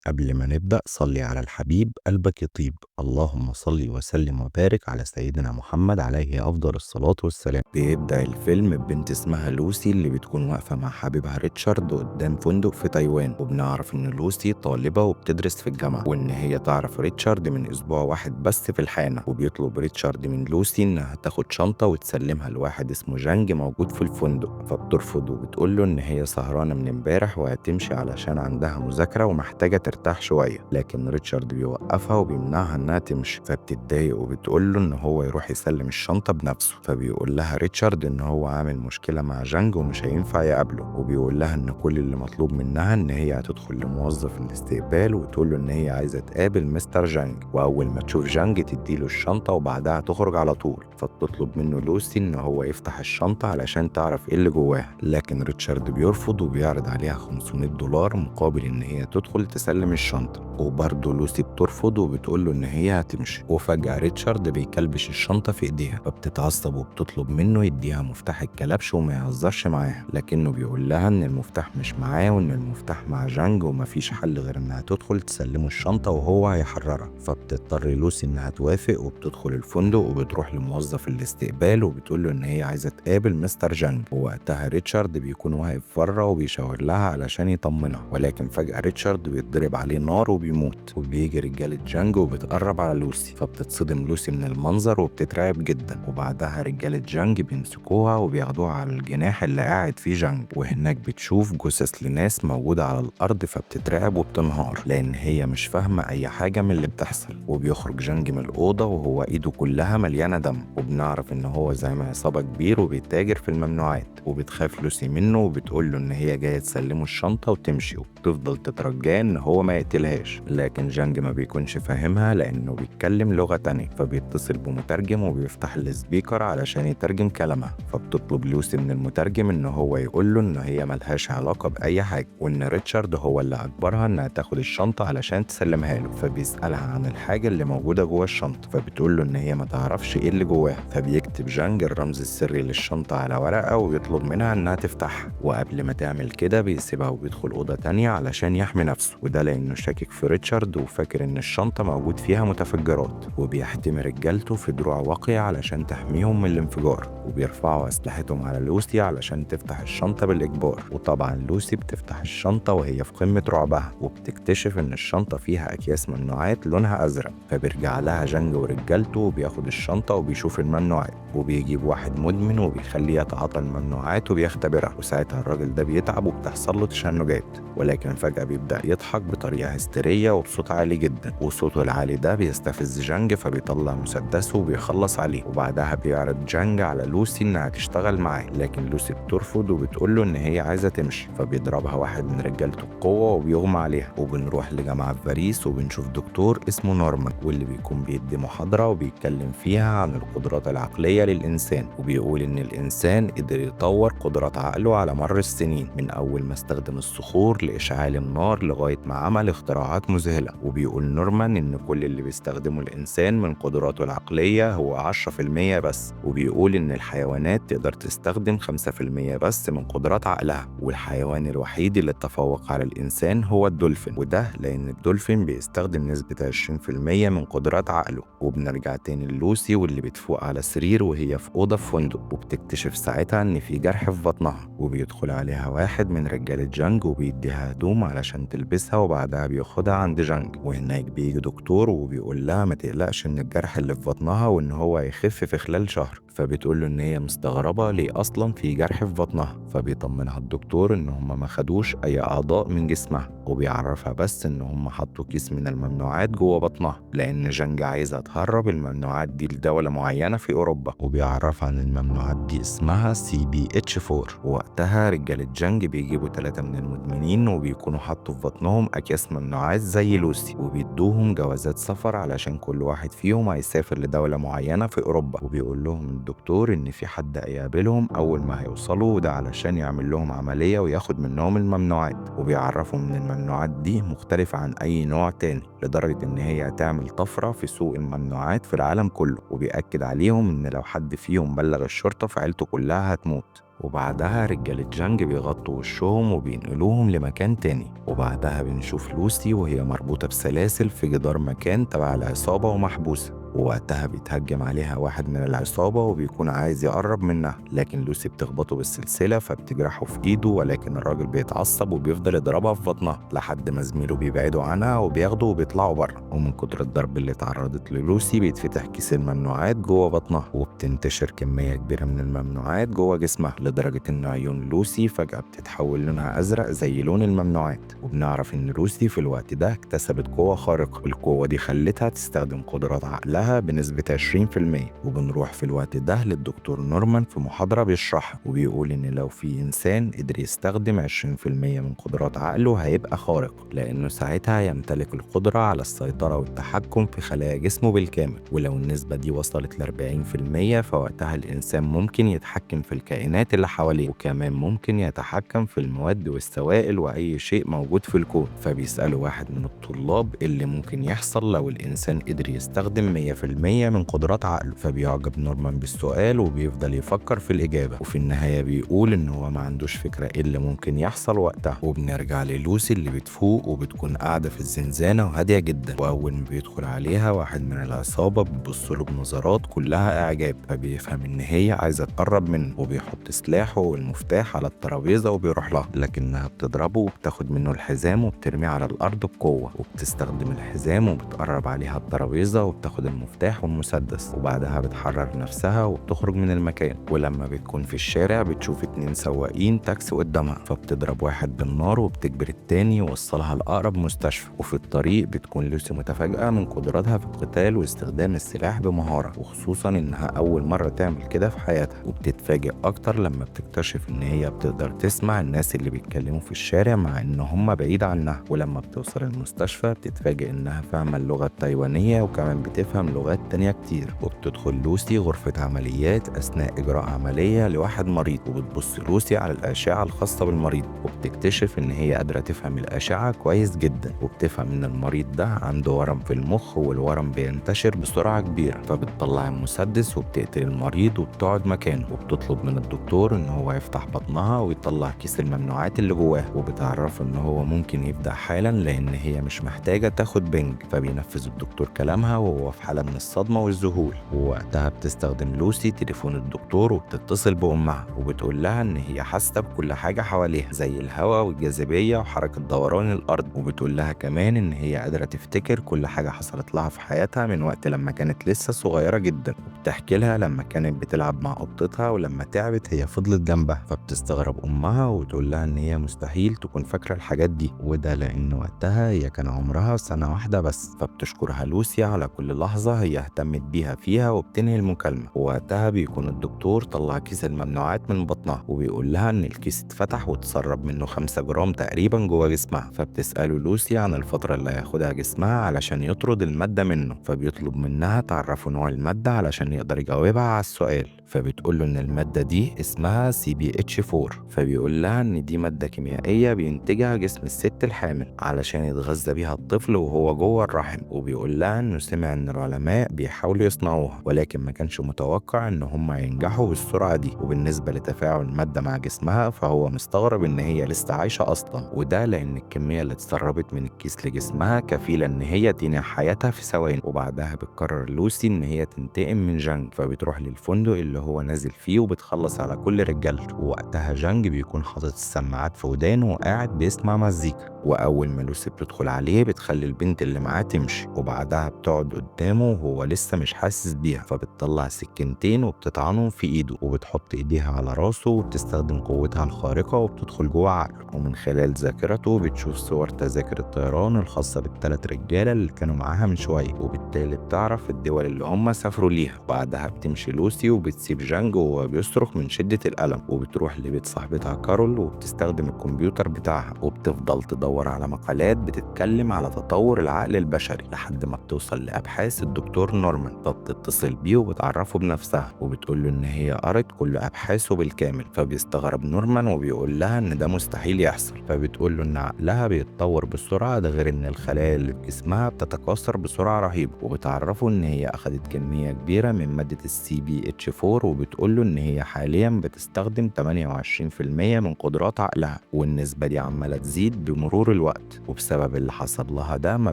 قبل ما نبدأ صلي على الحبيب قلبك يطيب. اللهم صل وسلم وبارك على سيدنا محمد عليه أفضل الصلاة والسلام. بيبدأ الفيلم ببنت اسمها لوسي اللي بتكون واقفة مع حبيبها ريتشارد قدام فندق في تايوان، وبنعرف إن لوسي طالبة وبتدرس في الجامعة، وإن هي تعرف ريتشارد من أسبوع واحد بس في الحانة. وبيطلب ريتشارد من لوسي إنها تاخد شنطة وتسلمها لواحد اسمه جانج موجود في الفندق، فبترفض وبتقوله إن هي سهرانة من امبارح وهتمشي علشان عندها مذاكرة ومحتاجة ترتاح شوية. لكن ريتشارد بيوقفها وبيمنعها إنها تمشي، فبتتضايق وبتقوله إن هو يروح يسلم الشنطة بنفسه. فبيقول لها ريتشارد إن هو عامل مشكلة مع جانج ومش هينفع يقابله، وبيقول لها إن كل اللي مطلوب منها إن هي هتدخل لموظف الاستقبال وتقول له إن هي عايزة تقابل مستر جانج، وأول ما تشوف جانج تديله الشنطة وبعدها تخرج على طول. فبتطلب منه لوسي إن هو يفتح الشنطة علشان تعرف إيه اللي جواها، لكن ريتشارد بيرفض وبيعرض عليها $500 مقابل إن هي تدخل تسلم الشنطة، وبرضه لوسي بترفض وبتقول له إن هي هتمشي. وفجأة ريتشارد بيكلبش الشنطة في إيديها، فبتتعصب وبتطلب منه يديها مفتاح الكلبش وما يهزرش معاها، لكنه بيقول لها إن المفتاح مش معاه وإن المفتاح مع جانج ومفيش حل غير إنها تدخل تسلمه الشنطة وهو هيحررها. فبتضطر لوسي إنها توافق وبتدخل الفندق وبتروح لموظف الاستقبال وبتقول له إن هي عايزة تقابل مستر جانج. ووقتها ريتشارد بيكون واقف بره وبيشاور لها علشان يطمنها، ولكن فجأة ريتشارد بيتضرب عليه نار وبيموت. وبيجي رجالة جانج وبتقرب على لوسي، فبتتصدم لوسي من المنظر وبتترعب جدا. وبعدها رجالة جانج بيمسكوها وبياخدوها على الجناح اللي قاعد فيه جانج، وهناك بتشوف جثث لناس موجودة على الأرض، فبتترعب وبتنهار لأن هي مش فاهمة أي حاجة من اللي بتحصل. وبيخرج جانج من الأوضة وهو إيده كلها مليانة دم، وبنعرف إن هو زعيم عصابة كبير وبيتاجر في الممنوعات. وبتخاف لوسي منه وبتقول له إن هي جاية تسلمه الشنطة وتمشي، وبتفضل تترجاه إن هو ما يقتلهاش. لكن جانج ما بيكونش فاهمها لأنه بيتكلم لغة تانية، فبيتصل بمترجم وبيفتح السبيكر علشان يترجم كلامها. فبتطلب لوسي من المترجم إن هو يقول له إن هي ملهاش علاقة بأي حاجة، وإن ريتشارد هو اللي أجبرها إنها تاخد الشنطة علشان تسلمها له. فبيسألها عن الحاجة اللي موجودة جوه الشنطة، فبتقول له إن هي ما تعرفش إيه اللي جواها. فبيكتب جانج الرمز السري للشنطة على ورقة وبيطلب منها إنها تفتحها، وقبل ما تعمل كده بيسيبها وبيدخل أوضة تانية علشان يحمي نفسه، وده لأنه شاكك في ريتشارد وفاكر إن الشنطة موجود فيها متفجرات. وبيحتمي رجالته في دروع واقية علشان تحميهم من الانفجار، وبيرفعوا أسلحتهم على لوسي علشان تفتح الشنطة بالإجبار. وطبعا لوسي بتفتح الشنطة وهي في قمة رعبها، وبتكتشف إن الشنطة فيها أكياس ممنوعات لونها أزرق. فبيرجع لها جانج ورجالته وبياخد الشنطة وبيشوف الممنوعات، وبيجيب واحد مدمن وبيخليه يتعاطى الممنوعات وبيختبرها. وساعتها الراجل ده بيتعب وبتحصل له تشنجات، ولكن فجأة بيبدأ يضحك بطريقة هستيرية وبصوت عالي جدا، وصوته العالي ده بيستفز جانج فبيطلع مسدسه وبيخلص عليه. وبعدها بيعرض جانج على لوسي إنها تشتغل معاه، لكن لوسي بترفض وبتقول له إن هي عايزة تمشي. فبيضربها واحد من رجالته بقوة وبيغمى عليها. وبنروح لجامعة في باريس وبنشوف دكتور اسمه نورمان، واللي بيكون بيدي محاضرة وبيتكلم فيها عن القدرات العقلية للإنسان، وبيقول إن الإنسان قدر يطور قدرات عقله على مر السنين، من أول ما استخدم الصخور لإشعال النار لغاية ما عمل اختراعات مذهلة. وبيقول نورمان إن كل اللي بيستخدمه الإنسان من قدراته العقلية هو 10% بس، وبيقول إن الحيوانات تقدر تستخدم 5% بس من قدرات عقلها، والحيوان الوحيد اللي تفوق على الإنسان هو الدولفين، وده لأن الدولفين بيستخدم نسبة 20% من قدرات عقله. وبنرجع تاني للوسي واللي بتفوق على سرير وهي في أوضة في فندق، وبتكتشف ساعتها إن في جرح في بطنها، وبيدخل عليها واحد من رجالة جانج وبيديها هدوم علشان تلبسها، وبعدها بياخدها عند جانج. وهناك بيجي دكتور وبيقول لها ما تقلقش إن الجرح اللي في بطنها وإن هو هيخف في خلال شهر. فبتقول له إن هي مستغربة ليه أصلا في جرح في بطنها، فبيطمنها الدكتور إن هما ما خدوش أي أعضاء من جسمها، وبيعرفها بس إن هما حطوا كيس من الممنوعات جوه بطنها لأن جانج عايزة تهرب الممنوعات دي لدولة معينة في أوروبا. وبيعرفها إن الممنوعات دي اسمها CBH4. ووقتها رجالة جانج بيجيبوا 3 من المدمنين وبيكونوا حطوا في بطنهم أكياس ممنوعات زي لوسي، وبيدوهم جوازات سفر علشان كل واحد فيهم هيسافر لدولة معينة في أوروبا. وبيقول لهم الدكتور إن في حد هيقابلهم أول ما هيوصلوا، وده علشان يعمل لهم عملية وياخد منهم الممنوعات. وبيعرفوا إن الممنوعات دي مختلفة عن أي نوع تاني، لدرجة إن هي هتعمل طفرة في سوق الممنوعات الممنوعات في العالم كله، وبيأكد عليهم إن لو حد فيهم بلغ الشرطة فعيلته كلها هتموت. وبعدها رجالة جانج بيغطوا وشهم وبينقلوهم لمكان تاني. وبعدها بنشوف لوسي وهي مربوطة بسلاسل في جدار مكان تبع العصابة ومحبوسة، ووقتها بيتهجم عليها واحد من العصابة وبيكون عايز يقرب منها، لكن لوسي بتخبطه بالسلسلة فبتجرحه في ايده، ولكن الراجل بيتعصب وبيفضل يضربها في بطنها لحد ما زميله بيبعدوا عنها وبياخده وبيطلعوا بره. ومن كتر الضرب اللي اتعرضت للوسي بيتفتح كيس الممنوعات جوه بطنها، وبتنتشر كمية كبيرة من الممنوعات جوه جسمها لدرجة ان عيون لوسي فجأة بتتحول لونها ازرق زي لون الممنوعات. وبنعرف ان لوسي في الوقت ده اكتسبت قوة خارقة، القوة دي خلتها تستخدم قدرات عقلها بنسبة 20%. وبنروح في الوقت ده للدكتور نورمان في محاضرة بيشرحها، وبيقول إن لو في إنسان قدر يستخدم 20% من قدرات عقله هيبقى خارق، لأنه ساعتها يمتلك القدرة على السيطرة والتحكم في خلايا جسمه بالكامل. ولو النسبة دي وصلت ل 40% فوقتها الإنسان ممكن يتحكم في الكائنات اللي حواليه، وكمان ممكن يتحكم في المواد والسوائل وأي شيء موجود في الكون. فبيسألوا واحد من الطلاب اللي ممكن يحصل لو الإنسان قدر يستخدم 100% من قدرات عقله، فبيعجب نورمان بالسؤال وبيفضل يفكر في الإجابة، وفي النهاية بيقول إن هو ما عندوش فكرة إيه اللي ممكن يحصل وقتها. وبنرجع للوسي اللي بتفوق وبتكون قاعدة في الزنزانة وهادية جدا، وأول ما بيدخل عليها واحد من العصابة بيبصله بنظرات كلها إعجاب، فبيفهم إن هي عايزة تقرب منه، وبيحط سلاحه والمفتاح على الترابيزة وبيروح لها، لكنها بتضربه وبتاخد منه الحزام وبترميه على الأرض بقوة، وبتستخدم الحزام وبتقرب عليها الترابيزة وبتاخد المفتاح والمسدس، وبعدها بتحرر نفسها وبتخرج من المكان. ولما بتكون في الشارع بتشوف 2 سواقين تاكسي قدامها، فبتضرب واحد بالنار وبتجبر التاني يوصلها لأقرب مستشفى. وفي الطريق بتكون لوسي متفاجئة من قدراتها في القتال واستخدام السلاح بمهارة، وخصوصا إنها أول مرة تعمل كده في حياتها. وبتتفاجئ أكتر لما بتكتشف إن هي بتقدر تسمع الناس اللي بيتكلموا في الشارع مع إن هم بعيد عنها. ولما بتوصل المستشفى بتتفاجئ إنها فاهمة اللغة التايوانية وكمان بتفهم لغات تانية كتير. وبتدخل لوسي غرفة عمليات أثناء إجراء عملية لواحد مريض، وبتبص لوسي على الأشعة الخاصة بالمريض، وبتكتشف إن هي قادرة تفهم الأشعة كويس جدا، وبتفهم إن المريض ده عنده ورم في المخ والورم بينتشر بسرعة كبيرة. فبتطلع المسدس وبتقتل المريض وبتقعد مكانه، وبتطلب من الدكتور إن هو يفتح بطنها ويطلع كيس الممنوعات اللي جواه، وبتعرف إن هو ممكن يبدأ حالا لأن هي مش محتاجة تاخد بنج. فبينفذ الدكتور كلامها وهو في حالة من الصدمة والذهول. ووقتها بتستخدم لوسي تليفون الدكتور وبتتصل بأمها وبتقول لها إن هي حاسة بكل حاجة حواليها زي الهواء والجاذبية وحركة دوران الأرض، وبتقول لها كمان إن هي قادرة تفتكر كل حاجة حصلت لها في حياتها من وقت لما كانت لسه صغيرة جدا. وبتحكي لها لما كانت بتلعب مع قطتها ولما تعبت هي فضلت جنبها. فبتستغرب أمها وتقول لها إن هي مستحيل تكون فاكرة الحاجات دي، وده لأن وقتها هي كان عمرها سنة واحدة بس. فبتشكرها لوسي على كل لحظة هي اهتمت بيها فيها وبتنهي المكالمة. ووقتها بيكون الدكتور طلع كيس الممنوعات من بطنها وبيقول لها إن الكيس اتفتح وتسرب منه 5 جرام تقريبا جوه جسمها. فبتسأله لوسي عن الفترة اللي هياخدها جسمها علشان يطرد المادة منه، فبيطلب منها تعرفه نوع المادة علشان يقدر يجاوبها على السؤال. فبتقول له إن المادة دي اسمها CBH4. فبيقول لها إن دي مادة كيميائية بينتجها جسم الست الحامل علشان يتغذى بيها الطفل وهو جوه الرحم. وبيقول لها إنه سمع إن العلماء بيحاولوا يصنعوها ولكن ما كانش متوقع إن هم ينجحوا بالسرعة دي. وبالنسبة لتفاعل المادة مع جسمها فهو مستغرب إن هي لسه عايشة أصلا، وده لأن الكمية اللي اتسربت من الكيس لجسمها كفيلة إن هي تنهي حياتها في ثواني. وبعدها بتقرر لوسي إن هي تنتقم من جانج، فبتروح للفندق اللي هو نازل فيه وبتخلص على كل رجالته. ووقتها جانج بيكون حاطط السماعات في ودانه وقاعد بيسمع مزيكا. وأول ما لوسي بتدخل عليه بتخلي البنت اللي معاه تمشي، وبعدها بتقعد قدامه وهو لسه مش حاسس بيها. فبتطلع سكينتين وبتطعنهم في ايده وبتحط ايديها على راسه وبتستخدم قوتها الخارقة وبتدخل جوه عقله. ومن خلال ذاكرته بتشوف صور تذاكر الطيران الخاصة بالثلاث رجالة اللي كانوا معاها من شوية، وبالتالي بتعرف الدول اللي هم سافروا ليها. وبعدها بتمشي لوسي وبتسيب جانج وهو بيصرخ من شدة الألم، وبتروح لبيت صاحبتها كارول وبتستخدم الكمبيوتر بتاعها وبتفضل تدور على مقالات بتتكلم على تطور العقل البشري لحد ما بتوصل لأبحاث الدكتور نورمان، فبتتصل بيه وبتعرفه بنفسها وبتقول له إن هي قرت كل أبحاثه بالكامل. فبيستغرب نورمان وبيقول لها إن ده مستحيل يحصل، فبتقول له إن عقلها بيتطور بسرعة، ده غير إن الخلايا اللي في جسمها بتتكاثر بسرعة رهيبة. وبتعرفه إن هي أخدت كمية كبيرة من مادة CBH4، وبتقول له إن هي حاليا بتستخدم 28% من قدرات عقلها، والنسبة دي عمالة تزيد بمرور الوقت. وبسبب اللي حصل لها ده ما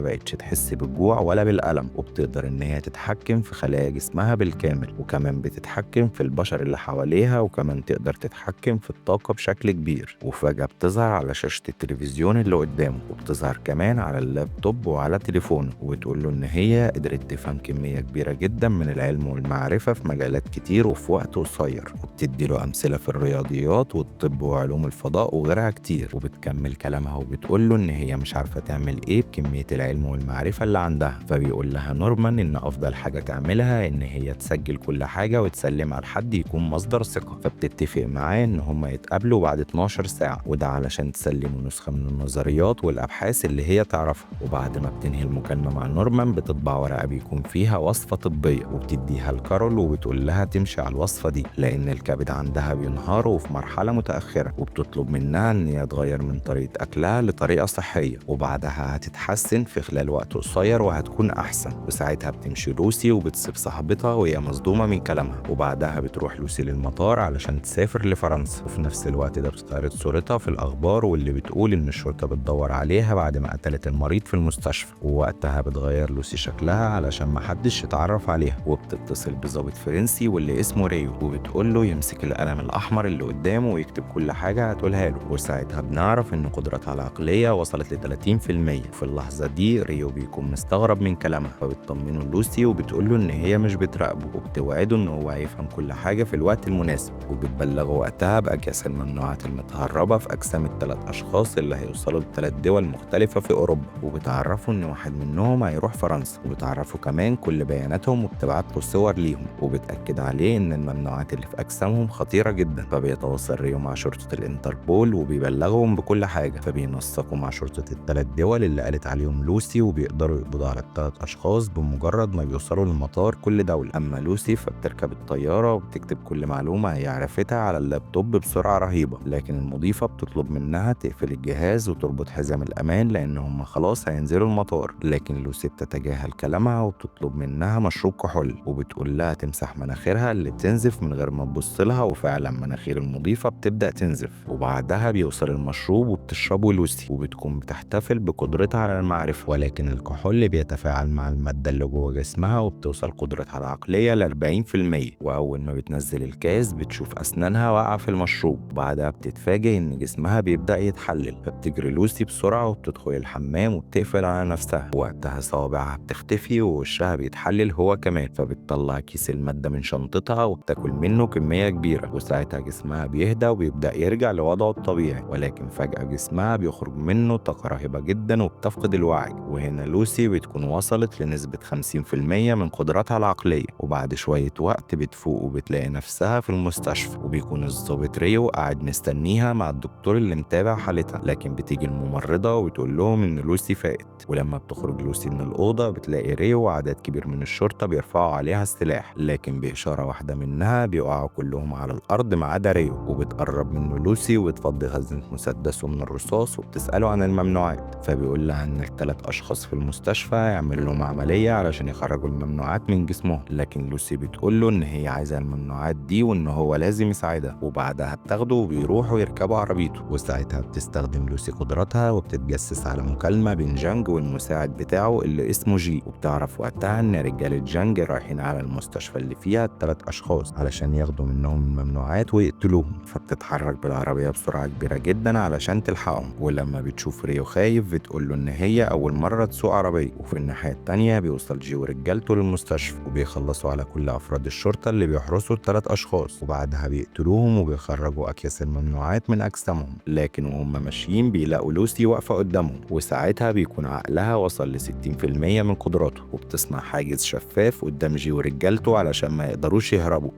بقتش تحس بالجوع ولا بالألم، وبتقدر إن هي تتحكم في خلايا جسمها بالكامل، وكمان بتتحكم في البشر اللي حواليها، وكمان تقدر تتحكم في الطاقة بشكل كبير. وفجأة بتظهر على شاشة التلفزيون اللي قدامه، وبتظهر كمان على اللابتوب وعلى تليفونه، وبتقول له إن هي قدرت تفهم كمية كبيرة جدا من العلم والمعرفة في مجالات كتير وفي وقت قصير. وبتدي له أمثلة في الرياضيات والطب وعلوم الفضاء وغيرها كتير. وبتكمل كلامها وبتقول له إن هي مش عارفة تعمل إيه بكمية العلم والمعرفة اللي عندها. فبيقول لها نورمان إن أفضل حاجة تعملها إن هي تسجل كل حاجة وتسلمها لحد يكون مصدر ثقة. فبتتفق معاه إن هما يتقابلوا بعد 12 ساعة، وده علشان تسلمه نسخة من النظريات والأبحاث اللي هي تعرفها. وبعد ما بتنهي المكالمة مع نورمان بتطبع ورقة بيكون فيها وصفة طبية، وبتديها لكارول وبتقول لها تمشي على الوصفة دي لأن الكبد عندها بينهار وفي مرحلة متأخرة، وبتطلب منها إن هي تغير من طريقة أكلها لطريقة صحية، وبعدها هتتحسن في خلال وقت قصير وهتكون أحسن. وساعتها بتمشي لوسي وبتسيب صاحبتها وهي مصدومة من كلامها. وبعدها بتروح لوسي للمطار علشان تسافر لفرنسا، وفي نفس الوقت ده بتتعرض صورتها في الأخبار واللي بتقول إن الشرطة بتدور عليها بعد ما قتلت المريض في المستشفى. ووقتها بتغير لوسي شكلها علشان محدش يتعرف عليها، وبتتصل بضابط فرنسي واللي اسمه ريو، وبتقول له يمسك القلم الأحمر اللي قدامه ويكتب كل حاجة هتقولها له. وساعتها بنعرف إن قدرتها العقلية وصلت ل 30%. في اللحظة دي ريو بيكون مستغرب من كلامها، فبتطمنه لوسي وبتقول له إن هي مش بتراقبه، وبتوعده إن هو هيفهم كل حاجة في الوقت المناسب. وبتبلغه وقتها بأكياس الممنوعات المتهربة في أجسام الثلاث أشخاص اللي هيوصلوا لثلاث دول مختلفة في أوروبا، وبتعرفه إن واحد منهم هيروح فرنسا، وبتعرفه كمان كل بياناتهم وبتبعت له صور ليهم، وبتأكد عليه إن الممنوعات اللي في أجسامهم خطيرة جدا. فبيتواصل ريو مع شرطة الانتربول وبيبلغهم بكل حاجة، فبينسقوا مع شرطة الثلاث دول اللي قالت عليهم لوسي، وبيقدروا يقبضوا على الثلاث أشخاص بمجرد ما بيوصلوا للمطار كل دولة. أما لوسي فبتركب الطيارة وبتكتب كل معلومة هي عرفتها على اللابتوب بسرعة رهيبة، لكن المضيفة بتطلب منها تقفل الجهاز وتربط حزام الأمان لأن هم خلاص هينزلوا المطار. لكن لوسي بتتجاهل كلامها وبتطلب منها مشروب كحول، وبتقول لها تمسح مناخيرها اللي بتنزف من غير ما تبص لها، وفعلا مناخير المضيفة بتبدأ تنزف. وبعدها بيوصل المشروب وبتشربه لوسي، وبتكون بتحتفل بقدرتها على المعرفة، ولكن الكحول بيتفاعل مع المادة اللي جوه جسمها وبتوصل قدرتها العقلية ل 40%. وأول ما بتنزل الكاس بتشوف أسنانها واقعة في المشروب، وبعدها بتتفاجئ إن جسمها بيبدأ يتحلل. فبتجري لوسي بسرعة وبتدخل الحمام وبتقفل على نفسها. وقتها صوابعها بتختفي ووشها بيتحلل هو كمان، فبتطلع كيس المادة من شنطتها وبتاكل منه كمية كبيرة. وساعتها جسمها بيهدى وبيبدأ يرجع لوضعه الطبيعي، ولكن فجأة جسمها بيخرج منه طاقة رهيبة جدا وبتفقد الوعي. وهنا لوسي بتكون وصلت لنسبة 50% من قدراتها العقلية. وبعد شوية وقت بتفوق وبتلاقي نفسها في المستشفى، وبيكون الضابط ريو قاعد مستنيها مع الدكتور اللي متابع حالتها. لكن بتيجي الممرضة وتقول لهم إن لوسي فاقت. ولما بتخرج لوسي من الأوضة بتلاقي ريو وعدد كبير من الشرطة بيرفعوا عليها السلاح، لكن بإشارة واحدة منها بيقعوا كلهم على الأرض ما عدا ريو. وبتقرب منه لوسي وتفضي خزنة مسدسه من الرصاص وبتسأله عن الممنوعات، فبيقول لها إن الثلاث أشخاص في المستشفى يعملوا لهم عملية علشان يخرجوا الممنوعات من جسمهم. لكن لوسي بتقول له إن هي عايزة الممنوعات دي وإن هو لازم يساعدها. وبعدها بتاخده وبيروحوا يركبوا عربيته. وساعتها بتستخدم لوسي قدراتها وبتتجسس على مكالمة بين جانج والمساعد بتاعه اللي اسمه جي، وبتعرف وقتها إن رجالة جانج رايحين على المستشفى اللي فيها الثلاث أشخاص علشان ياخدوا منهم الممنوعات ويقتلوهم. فبتتحرك بالعربية بسرعة كبيرة جدا علشان تلحقهم. ولما بتشوف ريو خايف بتقول له إن هي أول مرة تسوق عربية. وفي الناحية التانية بيوصل جي ورجالته للمستشفى وبيخلصوا على كل أفراد الشرطة اللي بيحرسوا الثلاث أشخاص، وبعدها بيقتلوهم وبيخرجوا أكياس الممنوعات من أجسامهم. لكن وهم ماشيين بيلاقوا لوسي واقفة قدامهم، وساعتها بيكون عقلها وصل ل 60% من قدراته، وبتصنع حاجز شفاف قدام جي ورجالته علشان ما يقدروش يهربوا.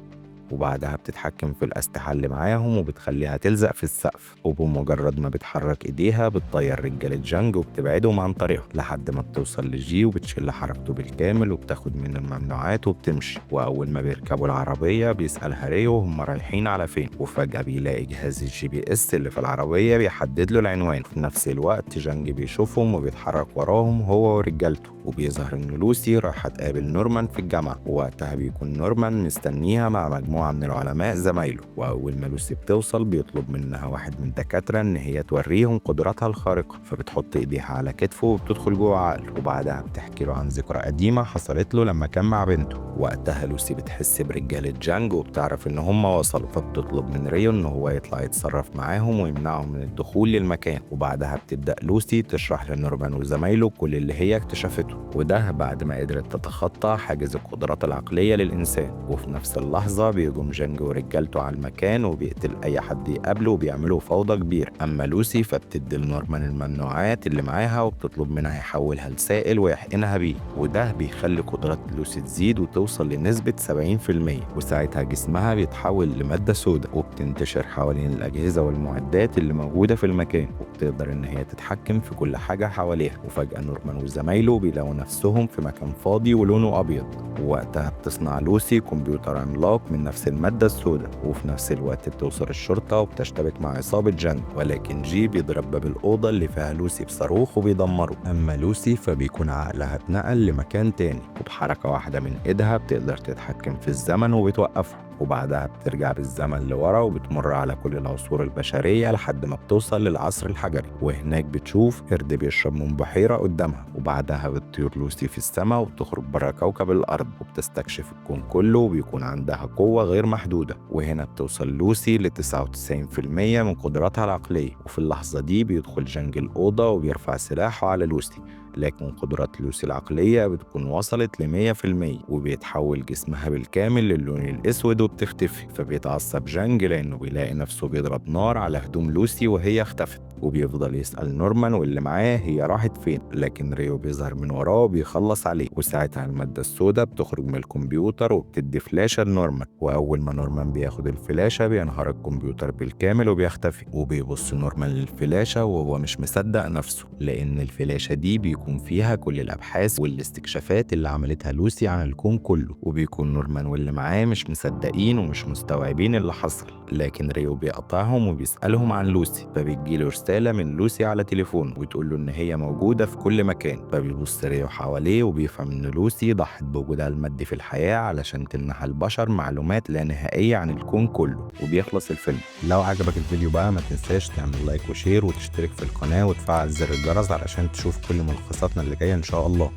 وبعدها بتتحكم في الأسلحة اللي معاهم وبتخليها تلزق في السقف، وبمجرد ما بتحرك إيديها بتطير رجالة جانج وبتبعدهم عن طريقهم لحد ما بتوصل لجي وبتشيل حركته بالكامل وبتاخد منه الممنوعات وبتمشي. وأول ما بيركبوا العربية بيسألها ريو هم رايحين على فين، وفجأة بيلاقي جهاز الGPS اللي في العربية بيحدد له العنوان. في نفس الوقت جانج بيشوفهم وبيتحرك وراهم هو ورجالته، وبيظهر إن لوسي رايحة تقابل نورمان في الجامعة، ووقتها بيكون نورمان مستنيها مع مجموعة من العلماء زمايله. وأول ما لوسي بتوصل بيطلب منها واحد من الدكاترة إن هي توريهم قدراتها الخارقة، فبتحط إيديها على كتفه وبتدخل جوه عقله، وبعدها بتحكي له عن ذكرى قديمة حصلت له لما كان مع بنته. وقتها لوسي بتحس برجالة جانج وبتعرف إن هم وصلوا، فبتطلب من ريو إن هو يطلع يتصرف معاهم ويمنعهم من الدخول للمكان. وبعدها بتبدأ لوسي تشرح لنورمان وزمايله كل اللي هي اكتشفته، وده بعد ما قدرت تتخطى حاجز القدرات العقلية للإنسان. وفي نفس اللحظة بيهجم جانج ورجالته على المكان وبيقتل أي حد يقابله وبيعملوا فوضى كبيرة. أما لوسي فبتدي لنورمان الممنوعات اللي معاها وبتطلب منها يحولها لسائل ويحقنها بيه، وده بيخلي قدرات لوسي تزيد وتوصل لنسبة 70%، وساعتها جسمها بيتحول لمادة سوداء وبتنتشر حوالين الأجهزة والمعدات اللي موجودة في المكان، وبتقدر إن هي تتحكم في كل حاجة حواليها. وفجأة نورمان وزمايله بيلاقوا نفسهم في مكان فاضي ولونه أبيض، ووقتها بتصنع لوسي كمبيوتر عملاق من نفس المادة السوداء. وفي نفس الوقت بتوصل الشرطة وبتشتبك مع عصابة جان، ولكن جي بيضرب باب الأوضة اللي فيها لوسي بصاروخ وبيدمره. أما لوسي فبيكون عقلها اتنقل لمكان تاني، وبحركة واحدة من إيدها بتقدر تتحكم في الزمن وبتوقفه، وبعدها بترجع بالزمن لورا وبتمر على كل العصور البشرية لحد ما بتوصل للعصر الحجري، وهناك بتشوف قرد بيشرب من بحيرة قدامها. وبعدها بتطير لوسي في السماء وبتخرج برا كوكب الأرض وبتستكشف الكون كله وبيكون عندها قوة غير محدودة. وهنا بتوصل لوسي ل 99% من قدراتها العقلية، وفي اللحظة دي بيدخل جانج الأوضة وبيرفع سلاحه على لوسي، لكن قدرات لوسي العقلية بتكون وصلت ل100% وبيتحول جسمها بالكامل للون الأسود وبتختفي. فبيتعصب جانج لأنه بيلاقي نفسه بيضرب نار على هدوم لوسي وهي اختفت، وبيفضل يسأل نورمان واللي معاه هي راحت فين، لكن ريو بيظهر من وراه وبيخلص عليه. وساعتها المادة السوداء بتخرج من الكمبيوتر وبتدي فلاشة لنورمان، وأول ما نورمان بياخد الفلاشة بينهار الكمبيوتر بالكامل وبيختفي. وبيبص نورمان للفلاشة وهو مش مصدق نفسه، لأن الفلاشة دي بيكون فيها كل الأبحاث والاستكشافات اللي عملتها لوسي عن الكون كله. وبيكون نورمان واللي معاه مش مصدقين ومش مستوعبين اللي حصل، لكن ريو بيقطعهم وبيسألهم عن لوسي، فبتجيله رسالة من لوسي على تليفون وتقول له إن هي موجودة في كل مكان. فبيبص ريو حواليه وبيفهم إن لوسي ضحت بوجودها المادي في الحياة علشان تمنح البشر معلومات لا نهائية عن الكون كله. وبيخلص الفيلم. لو عجبك الفيديو بقى ما تنساش تعمل لايك وشير وتشترك في القناة وتفعل زر الجرس علشان تشوف كل ملخصاتنا اللي جاية إن شاء الله.